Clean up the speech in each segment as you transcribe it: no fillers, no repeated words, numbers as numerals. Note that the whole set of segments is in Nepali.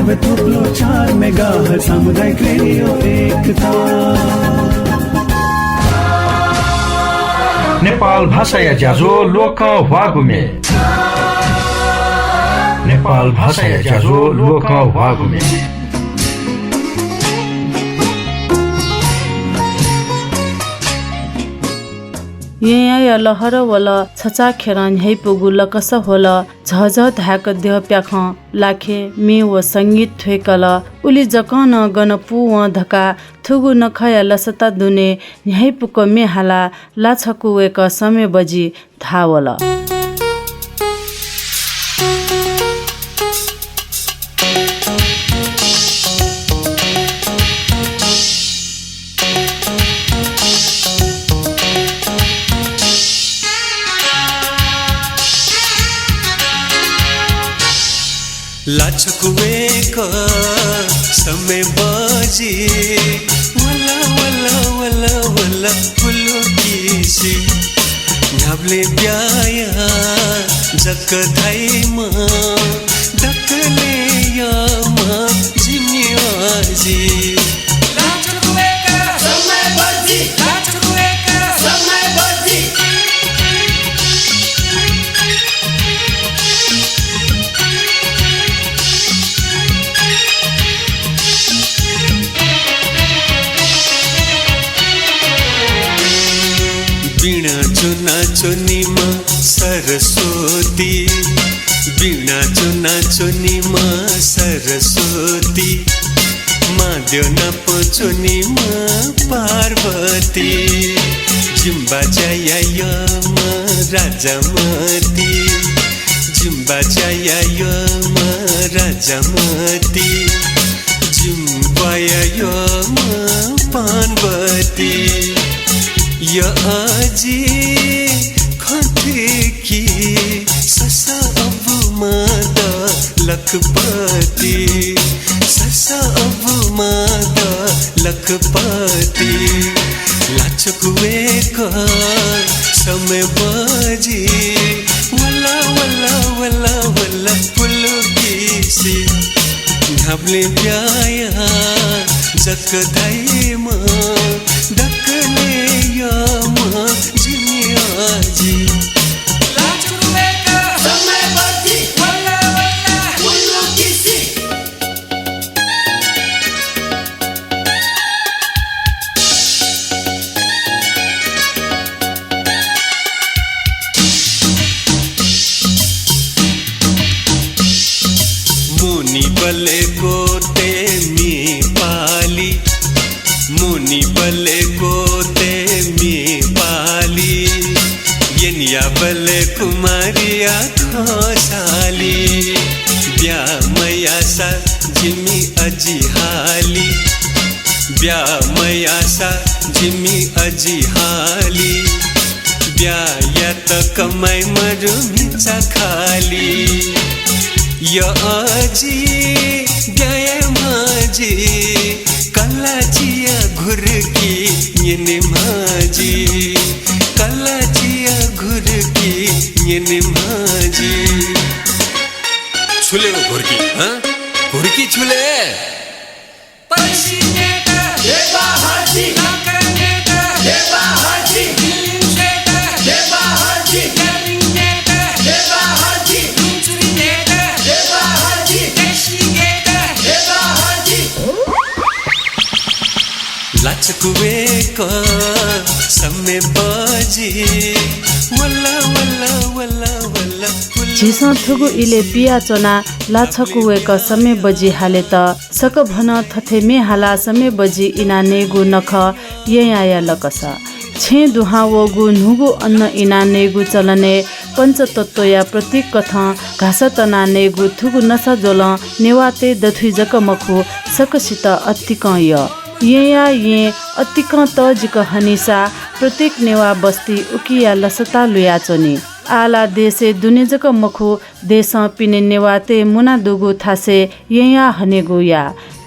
107.4 मेगाहर्ज सामुदायिक रेडियो एकता। नेपाल भाषा या ज्याझो लोक वागुमे। नेपाल भाषा या ज्याझो लोक वागुमे। या लहर वल छचा खेरन है पुगु लकस होल झझ धाक देह प्याख लाखे मे व संगीत थ्वेकल उली जकन गन पु व धका थुगु नखया लसता दुने न्याय पुक मे हाला लाछकु एक समय बजी धावल। लाछकुवेक समय बजी वला वला वला वला फुलो किसी घाबले ब्याया जक धाइमा दकले यामा जिम्मेवाजी। लाछकुवेक समय बजी, लाछकुवेक समय बजी। बीणा चुना चुनीमा सरस्वती, बीणा चुना चुनीमा सरस्वती, माद्यो नपो चुनीमा पार्वती, जिम्बा जयायमा राजामती, जिम्बा जयायमा राजामती, जिम्बायमा पार्वती। या आजी खंते की ससा अब मादा लखपति, ससा अब मादा लखपति। लाछकुवे का समय बाजी वला वला वला वला फुलो किसी घाबले ब्याया जक धाइमा दकले यामा जिम्मेवाजी। लाछकुवेक समय बजी वला वला फुलो किसी। मुनि बले गोते मी पाली, मुनि बले गोते मी पाली, यनिया बले कुमारिया खोसाली, ब्या मैया सा जिमी अजी हाली, ब्या मैया सा जिमी अजी हाली, ब्या या त कमाई मरु मिचा खाली। या आजी गए माजी कलाचिया घुर की ये माजी, कलाचिया घुर की ये माजी। छुले वो घुरकी, हाँ घुरकी छुले। पसीने का देवा हाजी, नाकरने का देवा हाजी, दिलसे का देवा हाजी, करिने का देवा हाजी, दूसरी का देवा हाजी, देशनी का देवा हाजी। लाछकुवेक समय बाजी वला वला वला वला झिसा थुगु इले पिया चना लाछकुवेक समय बजी हाले त सक भन थथे मे हाला समय बजी इना नेगु नख यया लकस छे दुहा वगु नुगु अन्न इना नेगु चलने पंचतत्व या प्रतीक कथा घास तना नेगु थुगु नसा जोल नेवाते दथुइ जक मखु सकसित अत्तिक या ये अत्तिक त जिक हनिसा प्रत्येक नेवा बस्ती उकिया लसता लुयाचनी आला देशे दुनेजक मखु देश पिने नेवाते मुना दुगु थासे या हनेगु या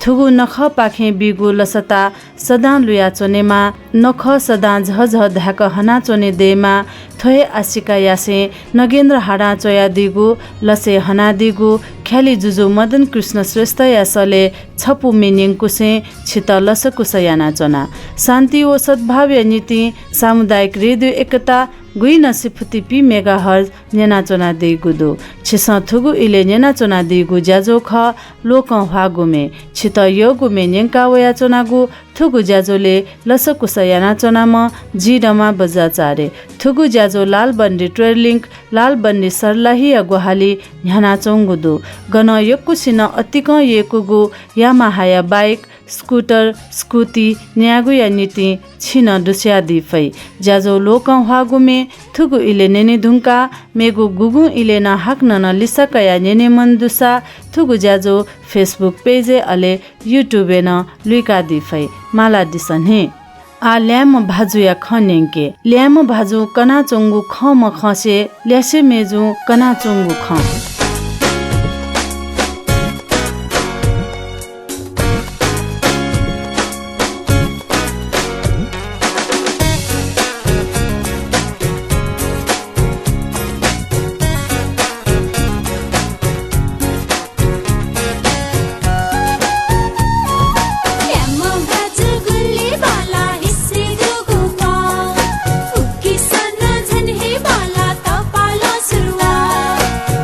थुगु नख पाखे बिगु लसता सदा लुया चोनेमा नख सदा झझ धाक हना चोने देमा थोए आशिका यासे नगेन्द्र हाडा चोया दिगु लसे हना दिगु ख्याली जुजु मदन कृष्ण श्रेष्ठ यासले छपु मिनिङ कुसे छित लस कुसयाना चोना शान्ति ओ सद्भाव नीति सामुदायिक रेडियो एकता गुई नसिफुति पी मेगा हर्ज नेना चोना दिगु छिस थुगु इले नेना चोना दिगु ज्याजो ख लोक हवागुमे छित यो गुमे नेंका वया चोनागु थुगु ज्याजोले लस कुसयाना चोनाम जिडमा बजा चारे थुगु ज्याजो लाल बन्डी ट्रेलिंक लाल बन्डी सरलाही अगुहाली न्याना चोंगुदु गन यक्कुसिन अतिक येकुगु यामाहाया बाइक स्कुटर स्कुटी न्यागु या नीति छिन दुस्या दिफै ज्याजो लोक हवागुमे थुगु इले नेने धुंका मेगु गुगु इले न हाक्न न लिसकया नेने मनदुसा थुगु ज्याजो फेसबुक पेजे अले युट्युबे न लुइका दिफै माला दिसने आ ल्याम भाजु या खनेंके ल्याम भाजु कना चोंगु ख म खसे ल्यासे मेजु कना चोंगु ख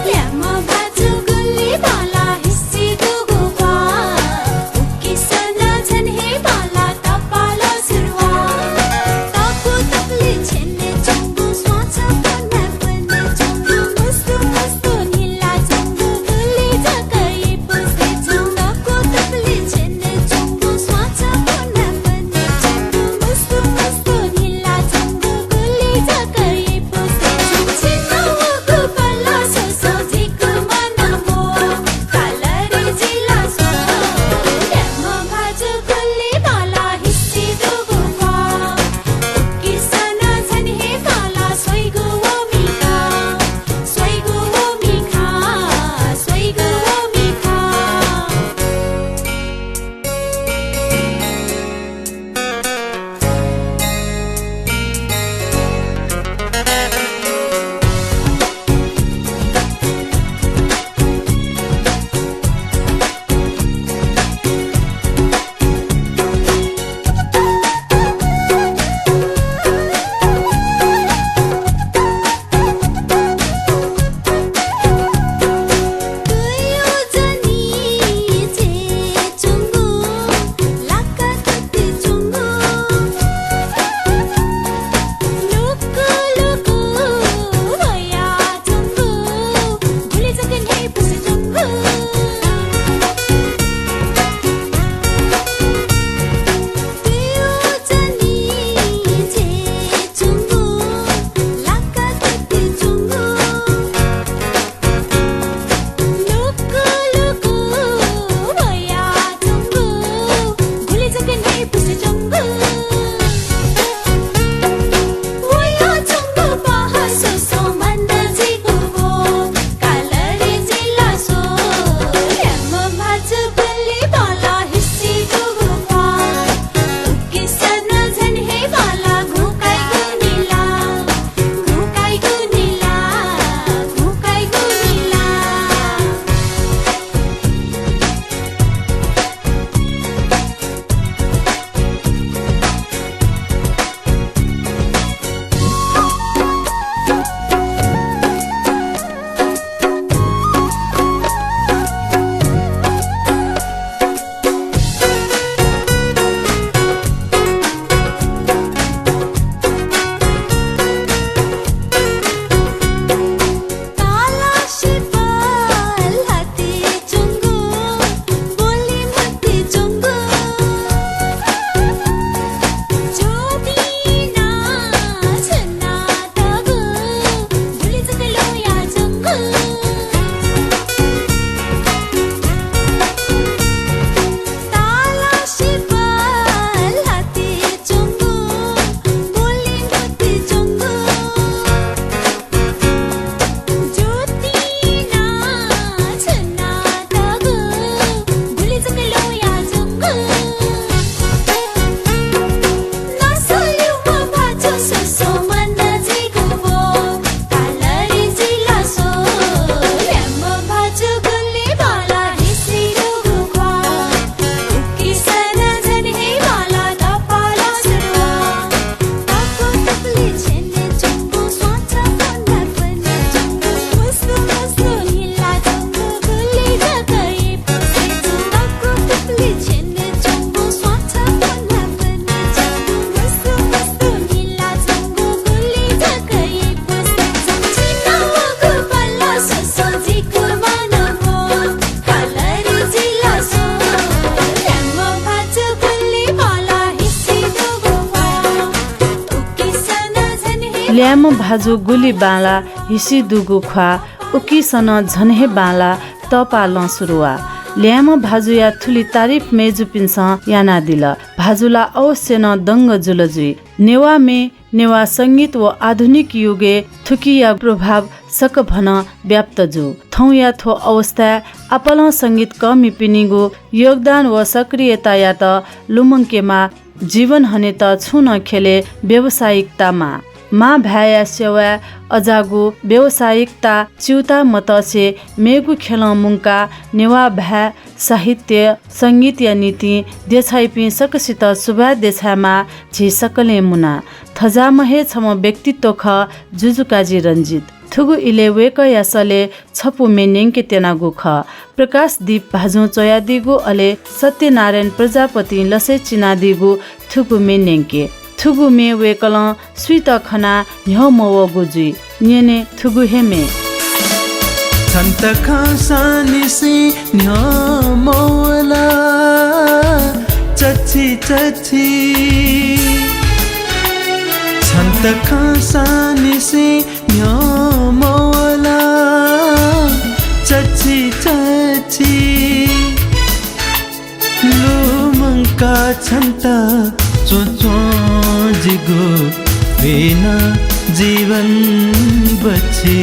ल्याम ल्याम भाजु गुली बाला हिसी दुगु ख्वा उकिसन झन्हे बाला तपाल सुरुवा ल्याम भाजु या थुली तारिफ मेजु पिन्स याना दिल भाजुला अवश्य न दङ्ग जुलजुई नेवा संगीत व आधुनिक युगे थुकिया प्रभाव सक भन व्याप्त जु थौ या थो अवस्था अपल संगीत कमी पिनिगु योगदान व सक्रियता या त लुमङ्केमा जीवन हने त छुन खेले व्यावसायिकतामा मा भ्याया सेवा अजागु व्यावसायिकता चिउता मतसे मेगु खेल मुङ्का नेवा भ्या साहित्य संगीत या नीति देछाइपि सकसित सुभा देछामा झि सकले मुना थजामहे छम व्यक्तित्व ख जुजुकाजी रञ्जित थुगु इले वेक यासले छपु मेन्यङ्के तेनागु ख प्रकाश दीप भाजु चया दिगु अले सत्यनारायण प्रजापति लसे चिना दिगु थुगु मेन्यङ्के थुगु मे वेकल स्वीत खना न्यो मव गुजुई न्यने थुगु हेमे छन्त खासानी से न्यो मवला चची छन्त खासानी से न्यो मवला चची लुमङ्का छन्त चोचो जिगो बिना जीवन बचे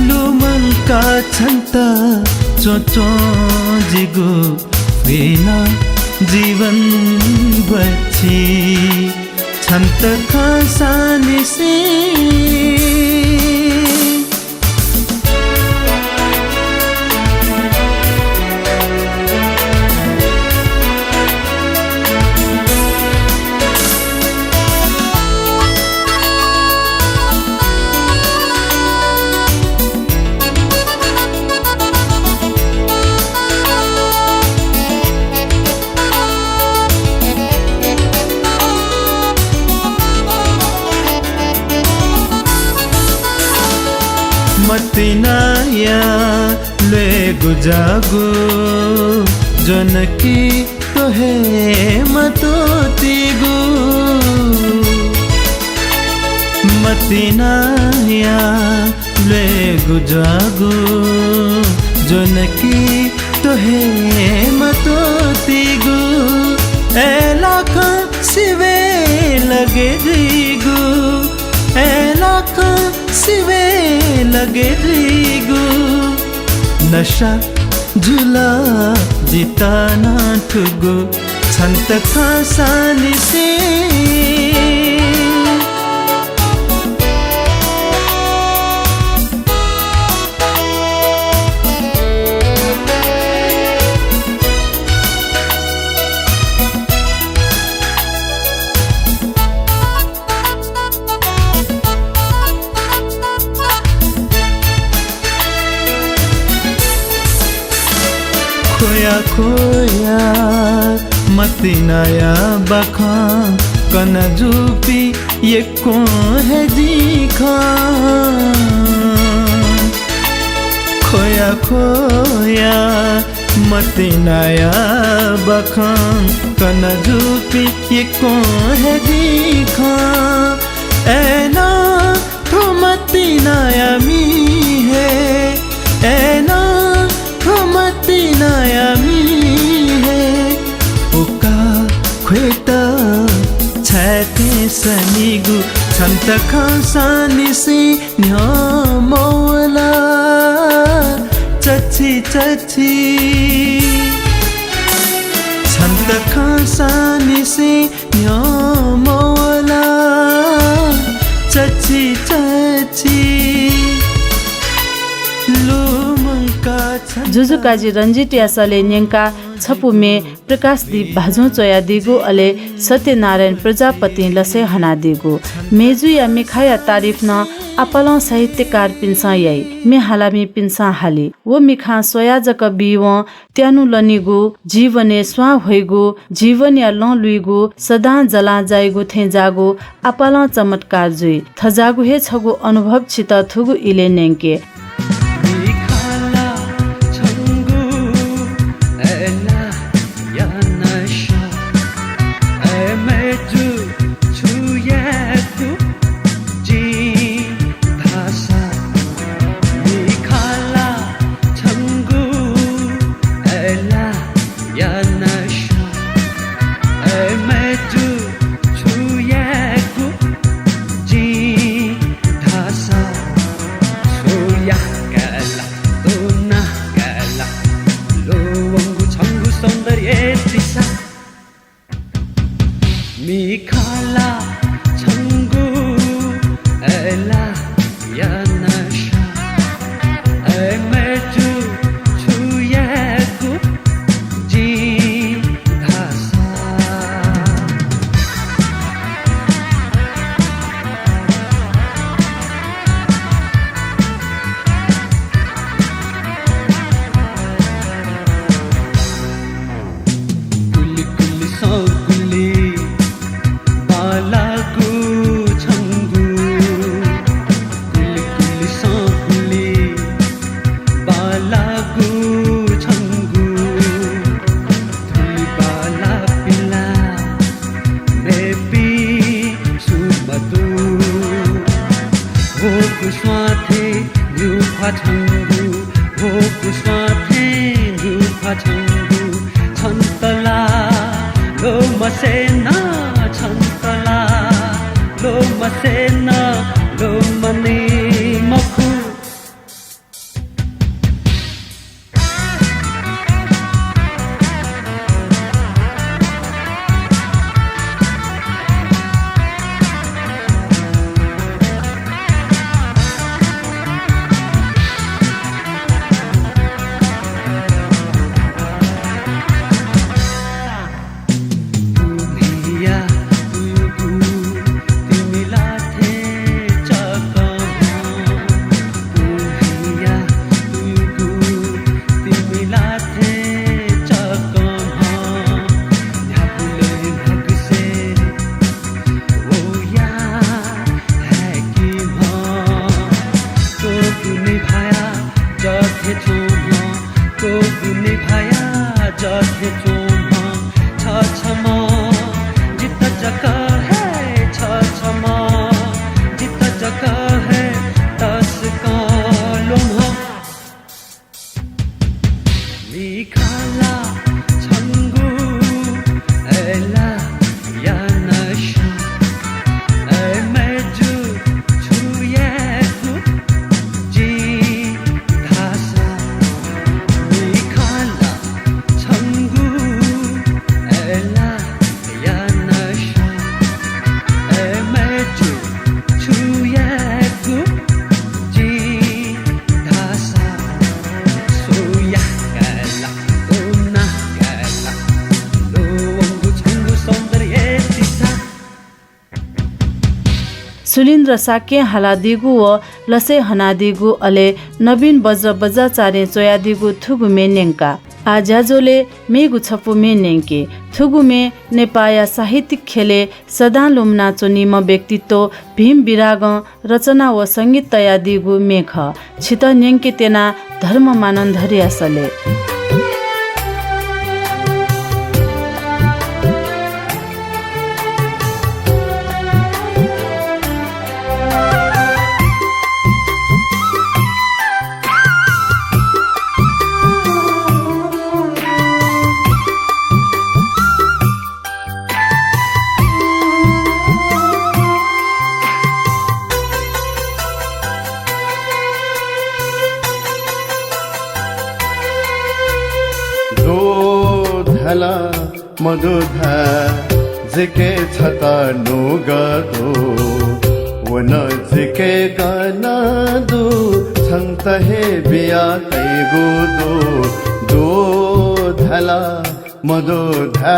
लुमङ्का छन्त चोचो जिगो बिना जीवन बचे छन्त खासानी से मतिनाया ले गुजागो जनकी तो है मतोतिगो मतिनाया ले गुजागो जनकी तो है मतोतिगो एलाख सिवे लगे दिगो एलाख सिवे लगे रिगु नशा झुला जिता ना ठुगु छन्त खासानी से खोया मतिनाया बखा कना जुपी ये को है दिखा खोया मतिनाया बखा कना जुपी ये को है दिखा ऐना तो मतिनाया मी है ऐना मतिनाया मी है उका ख्वेता छाते सनिगु छन्त खासानी से न्यो मौला चची छन्त खासानी से न्यो मौला चची जुजुकाजी रञ्जित यासले न्यङ्का छपुमे प्रकाशदीप भाजु चोया दिगु अले सत्यनारायण प्रजापति लसे हना दिगु मेजु या मिखाया तारिफ न अपल साहित्यकार पिन्सा याई मे हालामी पिन्सा हाली वो मिखा सोयाजक बिव त्यानु लनिगु जीवने स्वा होइगु जीवन या लुइगु सदा जला जाइगु थे जागु अपल चमत्कार जुई थजागु हे छगु अनुभव छित थुगु इले नेंके छङ्गु छन्तला लो मसेना छन्तला लो मसेना लो मनी मखु सुलिन्द्र साके हालादिगु व लसे हनादिगु अले नवीन बज्र बज्राचार्य चोयादिगु थुगुमे नेङ्का आज्याजोले मेगु छपु मे नेङ्के थुगुमे नेपाया साहित्यिक खेले सदा लुम्ना चोनिम व्यक्तित्व भीम विराग रचना व संगीत तयादिगु मेख छित नेङ्के तेना धर्म मानन धरियासले मधुधा जिके छता नुगदो वन जिके गनदु छन्त हे बिया कैगुदो दो धला मधुधा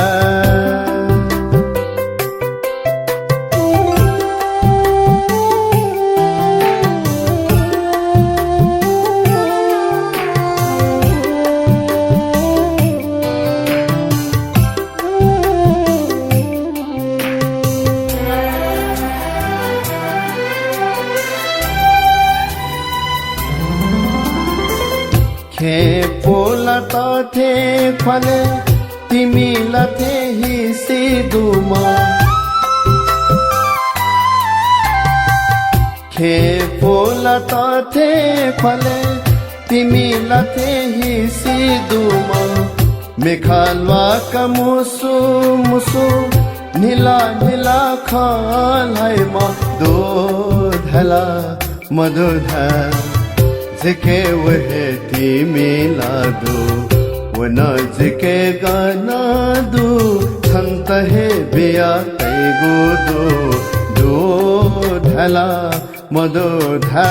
थे फले तिमी लथे ही सिदुमा खे पोलता थे फले तिमी लथे ही सिदुमा मेखालवा का मुसु मुसु नीला नीला खालाइमा दो धला मधुधा जिके वह तिमी लादो वना जिके गाना दो छंत है बिया कैगो दो ढला मधुधा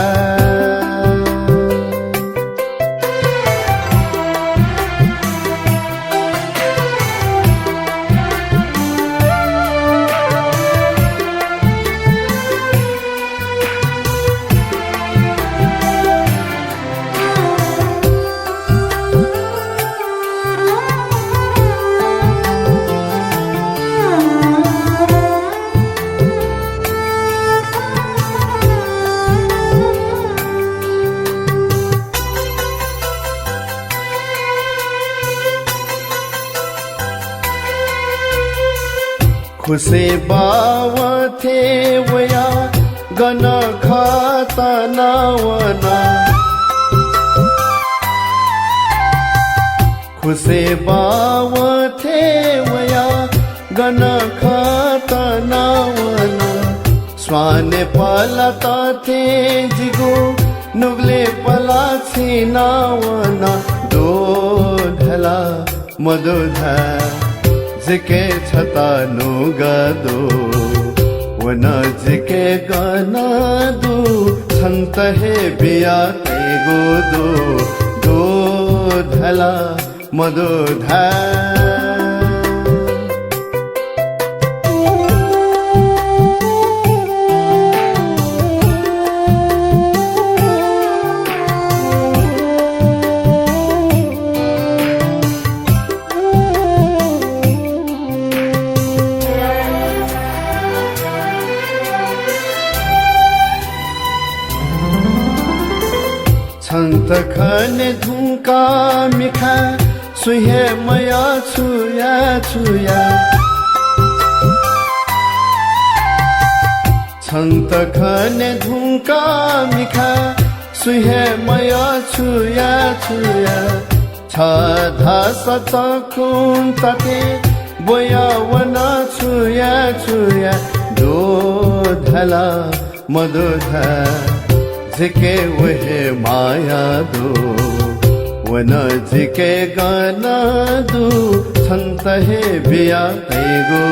खुसे बावा थे वया गन खाता नावना खुसे बावथे वया गन खात नावना स्वाने पलता थे जिगो नुगले पला छे नावना दो ढला मधुधा जिके छता नुगदो वन जिके गाना दो छंत हे बिया तेगो दो ढला मधुधा छन्त खने धुका मिखा सुहे मया छुया छुया छन्त खने धुका मिखा सुहे मया छुया छुया छधा सचखुन तथे बोया वना छुया छुया दो ढला मधुधा जिके वहे माया दो वन जिके गाना दो छंत हे बिया तेगो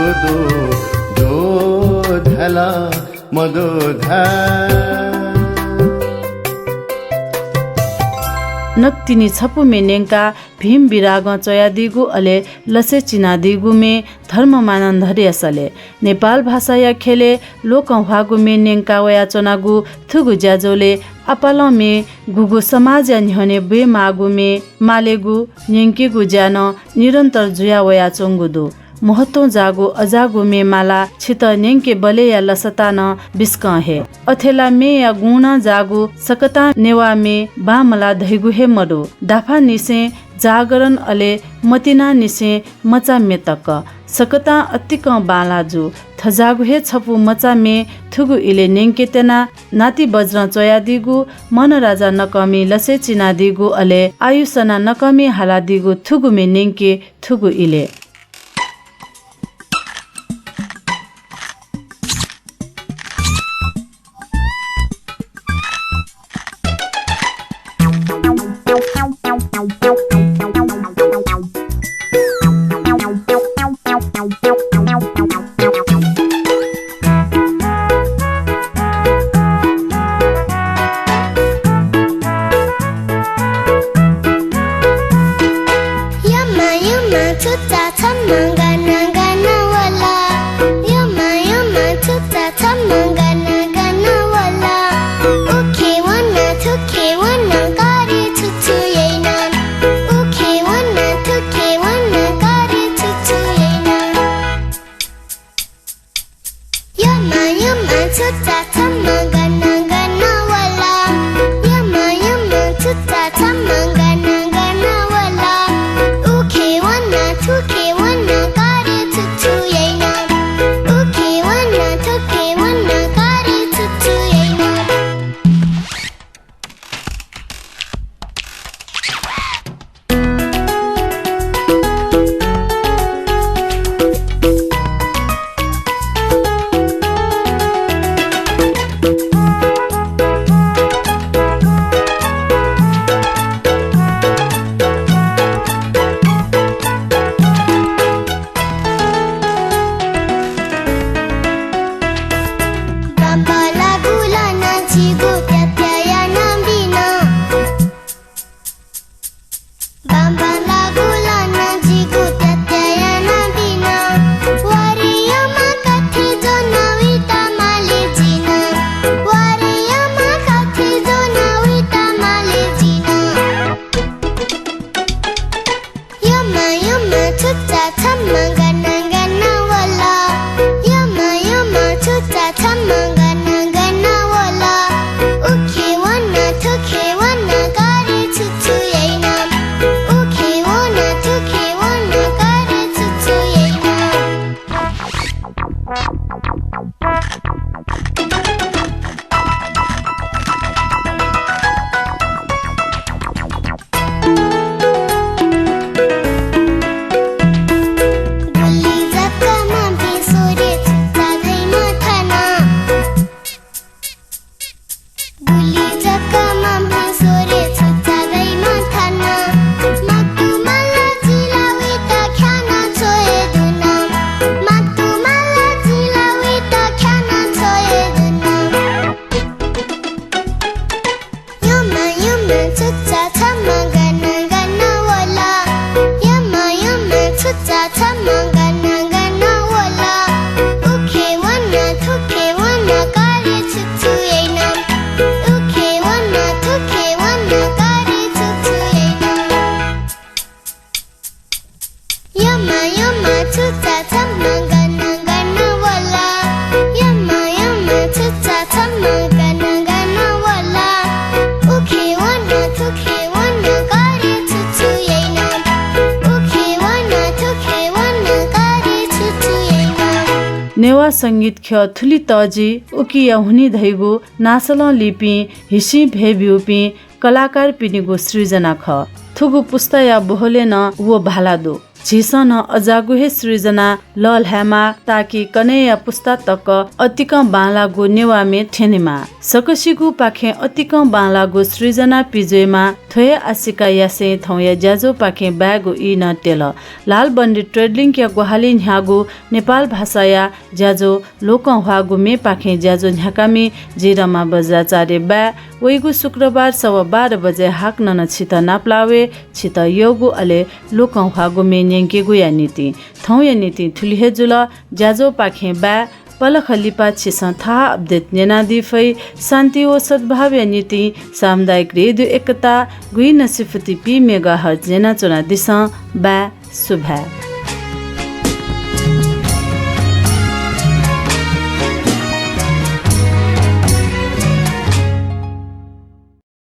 दो ढला मधुधा नक्तिनी छपु मेनेङका भीम बिराग चयादिगु अले लसे चिनादिगु मे धर्म मानन धरियसले नेपाल भाषा या खेले लोक वागु मेनेङका वया चनागु थुगु ज्याजोले अपाल मे गुगु समाज या निहने बे मागु मे मालेगु न्यंकेगु ज्यान निरन्तर जुया वया चंगुदु महत्व जागो अजागो मे माला छित नेंके बले या लसता न बिस्क हे अथेला मे या गुण जागो सकता नेवा मे बामला धैगु हे मडो दाफा निसे जागरण अले मतिना निसे मचा मेतक सकता अतिक बालाजु थजागु हे छपु मचा मे थुगु इले नेंके तेना नाति बज्र चयादिगु मन राजा नकमी लसे चिनादिगु अले आयुसना नकमी हालादिगु थुगु मे नेंके थुगु इले Wanna Yama yama tuta tama gana gana wala. Yama yama tuta tama gana gana wala. Uke wana tuke wana gare tutu yena. Uke wana tuke wana gare tutu yena. Newa संगीत ख थुली तजी उकिया हुनी धैगु नासल लिपि हिसी भेब्युपि कलाकार पिनिगु सृजना ख थुगु पुस्ता या बोहले न वो भालादो झिसन अजागुहे सृजना लल हेमा ताकि कनेया पुस्ता तक अतिक बालागु नेवामे ठेनेमा सकसिगु पाखे अतिक बालागु सृजना पिजोयमा थोय आसिका यासे थौया ज्याजो पाखे ब्यागु इ न टेल लाल बन्डी ट्रेडलिङ के गोहाली न्यागु नेपाल भाषाया ज्याजो लोक ह्वागु मे पाखे ज्याजो न्याकामी जिरमा बजाचारे ब्या वैगु शुक्रबार 12:15 बजे हाक नन छित नाप्लावे छित योगु अले लोक ह्वागु मे न्याङ्के गुया नीति थौया नीति थुलिहे जुल ज्याजो पाखे ब्या पलखलिपा छिसन थाहा अपडेट नेनादी फै शान्ति व सद्भाव नीति सामुदायिक रेडियो एकता गुई नसिफती पी मेगाहर्ज जेना चोना दिस ब्या सुभा